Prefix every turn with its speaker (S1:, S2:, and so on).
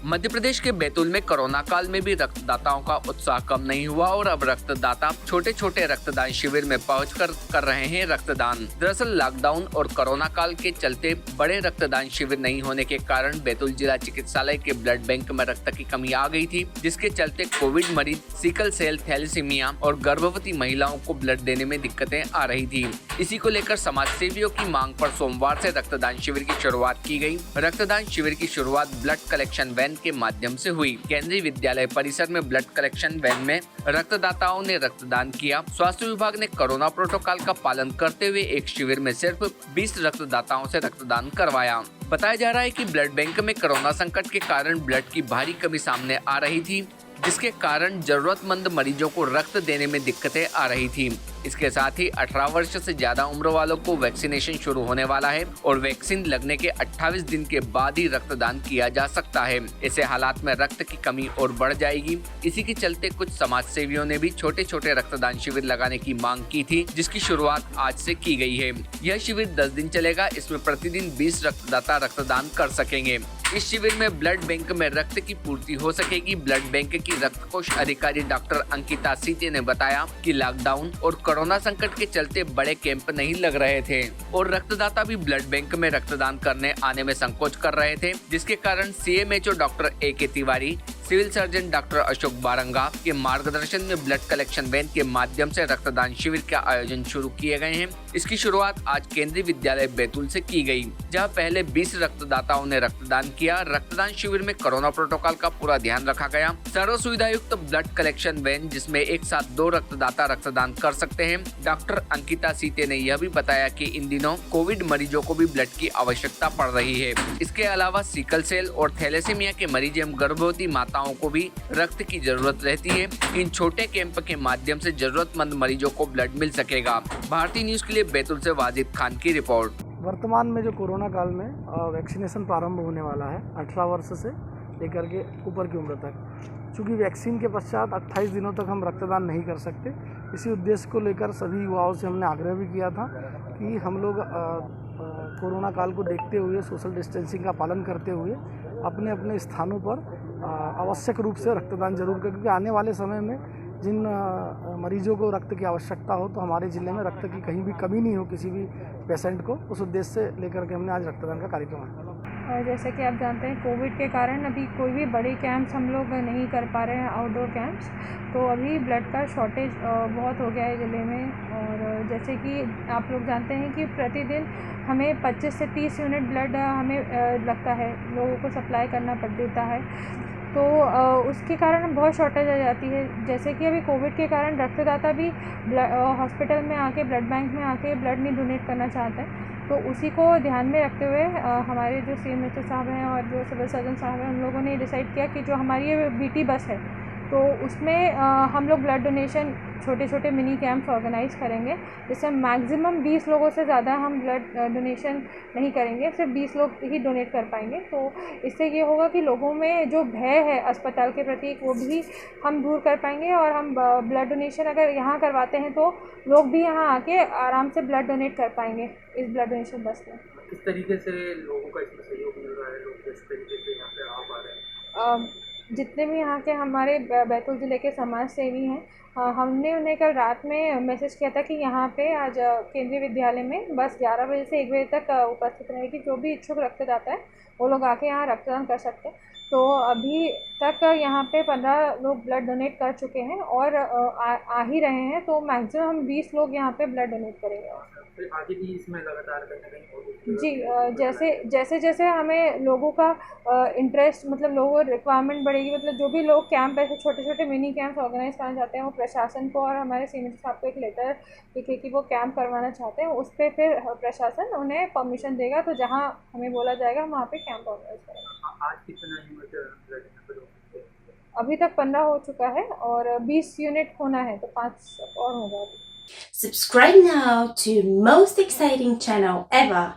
S1: मध्य प्रदेश के बैतूल में कोरोना काल में भी रक्तदाताओं का उत्साह कम नहीं हुआ और अब रक्तदाता छोटे छोटे रक्तदान शिविर में पहुंचकर कर रहे हैं रक्तदान। दरअसल लॉकडाउन और कोरोना काल के चलते बड़े रक्तदान शिविर नहीं होने के कारण बैतूल जिला चिकित्सालय के ब्लड बैंक में रक्त की कमी आ गई थी, जिसके चलते कोविड मरीज, सिकल सेल, थैलेसीमिया और गर्भवती महिलाओं को ब्लड देने में दिक्कतें आ रही थी। इसी को लेकर समाज सेवियों की मांग पर सोमवार से रक्तदान शिविर की शुरुआत की गई। रक्तदान शिविर की शुरुआत ब्लड कलेक्शन वैन के माध्यम से हुई। केंद्रीय विद्यालय परिसर में ब्लड कलेक्शन वैन में रक्तदाताओं ने रक्तदान किया। स्वास्थ्य विभाग ने कोरोना प्रोटोकॉल का पालन करते हुए एक शिविर में सिर्फ 20 रक्तदाताओं से रक्तदान करवाया। बताया जा रहा है कि ब्लड बैंक में कोरोना संकट के कारण ब्लड की भारी कमी सामने आ रही थी, जिसके कारण जरूरतमंद मरीजों को रक्त देने में दिक्कतें आ रही थी। इसके साथ ही 18 वर्ष से ज्यादा उम्र वालों को वैक्सीनेशन शुरू होने वाला है और वैक्सीन लगने के 28 दिन के बाद ही रक्तदान किया जा सकता है। ऐसे हालात में रक्त की कमी और बढ़ जाएगी। इसी के चलते कुछ समाज सेवियों ने भी छोटे छोटे रक्तदान शिविर लगाने की मांग की थी, जिसकी शुरुआत आज से की गई है। यह शिविर 10 दिन चलेगा। इसमें प्रतिदिन 20 रक्तदाता रक्तदान कर सकेंगे। इस शिविर में ब्लड बैंक में रक्त की पूर्ति हो सकेगी। ब्लड बैंक की रक्त कोष अधिकारी डॉक्टर अंकिता सीते ने बताया कि लॉकडाउन और कोरोना संकट के चलते बड़े कैंप नहीं लग रहे थे और रक्तदाता भी ब्लड बैंक में रक्तदान करने आने में संकोच कर रहे थे, जिसके कारण CMHO doctor AK Tiwari, civil surgeon doctor Ashok Baranga के मार्गदर्शन में ब्लड कलेक्शन वैन के माध्यम से रक्तदान शिविर का आयोजन शुरू किए गए हैं। इसकी शुरुआत आज केंद्रीय विद्यालय बैतूल से की गई, जहां पहले 20 रक्तदाताओं ने रक्तदान किया। रक्तदान शिविर में कोरोना प्रोटोकॉल का पूरा ध्यान रखा गया। सर्व सुविधा युक्त ब्लड कलेक्शन वैन, जिसमें एक साथ 2 रक्तदाता रक्तदान कर सकते हैं। डॉक्टर अंकिता सीते ने यह भी बताया कि इन दिनों कोविड मरीजों को भी ब्लड की आवश्यकता पड़ रही है। इसके अलावा सिकल सेल और थैलेसीमिया के मरीज एवं गर्भवती माताओं को भी रक्त की जरूरत रहती है। इन छोटे कैंप के माध्यम से जरूरतमंद मरीजों को ब्लड मिल सकेगा। भारतीय न्यूज के लिए बैतूल से वाजिद खान की रिपोर्ट।
S2: वर्तमान में जो कोरोना काल में वैक्सीनेशन प्रारंभ होने वाला है 18 वर्ष से लेकर के ऊपर की उम्र तक। चूँकि वैक्सीन के पश्चात 28 दिनों तक हम रक्तदान नहीं कर सकते, इसी उद्देश्य को लेकर सभी युवाओं से हमने आग्रह भी किया था कि हम लोग कोरोना काल को देखते हुए सोशल डिस्टेंसिंग का पालन करते हुए अपने अपने स्थानों पर आवश्यक रूप से रक्तदान जरूर करें, क्योंकि आने वाले समय में जिन मरीजों को रक्त की आवश्यकता हो तो हमारे ज़िले में रक्त की कहीं भी कमी नहीं हो किसी भी पेशेंट को। उस उद्देश्य से लेकर के हमने आज रक्तदान का कार्यक्रम है।
S3: और जैसे कि आप जानते हैं कोविड के कारण अभी कोई भी बड़े कैंप्स हम लोग नहीं कर पा रहे हैं, आउटडोर कैंप्स। तो अभी ब्लड का शॉर्टेज बहुत हो गया है ज़िले में। और जैसे कि आप लोग जानते हैं कि प्रतिदिन हमें 25 से 30 यूनिट ब्लड हमें लगता है, लोगों को सप्लाई करना पड़ देता है। तो उसके कारण बहुत शॉर्टेज आ जाती है। जैसे कि अभी कोविड के कारण रक्तदाता भी हॉस्पिटल में आके, ब्लड बैंक में आके ब्लड नहीं डोनेट करना चाहते हैं। तो उसी को ध्यान में रखते हुए हमारे जो CMHO साहब हैं और जो सिविल सर्जन साहब हैं, उन लोगों ने डिसाइड किया कि जो हमारी ये BT बस है तो उसमें हम लोग ब्लड डोनेशन छोटे छोटे मिनी कैंप्स ऑर्गेनाइज़ करेंगे, जिससे मैक्सिमम 20 लोगों से ज़्यादा हम ब्लड डोनेशन नहीं करेंगे, सिर्फ 20 लोग ही डोनेट कर पाएंगे। तो इससे ये होगा कि लोगों में जो भय है अस्पताल के प्रति वो भी हम दूर कर पाएंगे। और हम ब्लड डोनेशन अगर यहाँ करवाते हैं तो लोग भी यहाँ आके आराम से ब्लड डोनेट कर पाएंगे इस ब्लड डोनेशन बस में।
S4: किस तरीके से लोगों का इसमें सहयोग मिल रहा है, लोग किस तरीके से यहाँ पे आ पा रहे हैं?
S3: जितने भी यहाँ के हमारे बैतूल ज़िले के समाज सेवी हैं, हमने उन्हें कल रात में मैसेज किया था कि यहाँ पे आज केंद्रीय विद्यालय में बस 11 बजे से 1 बजे तक उपस्थित रहेगी। जो भी इच्छुक रक्तदाता है वो लोग आके यहाँ रक्तदान कर सकते हैं। तो अभी तक यहाँ पे 15 लोग ब्लड डोनेट कर चुके हैं और आ ही रहे हैं। तो मैक्सिमम हम 20 लोग यहाँ पे ब्लड डोनेट करेंगे।
S4: फिर आगे भी इसमें लगातार कहीं
S3: जी, जैसे हमें लोगों का इंटरेस्ट, मतलब लोगों की रिक्वायरमेंट बढ़ेगी, मतलब जो भी लोग कैंप ऐसे छोटे छोटे मिनी कैंप्स ऑर्गेनाइज करना चाहते हैं, वो प्रशासन को और हमारे CMHO साहब को एक लेटर लिखे कि वो कैंप करवाना चाहते हैं। उस पर फिर प्रशासन उन्हें परमिशन देगा, तो जहाँ हमें बोला जाएगा हम वहाँ पे कैंप ऑर्गेनाइज करेंगे।
S4: आज कितना यूनिट?
S3: अभी तक 15 हो चुका है और 20 यूनिट होना है, तो 5 और होगा।
S5: Subscribe now to most exciting channel ever.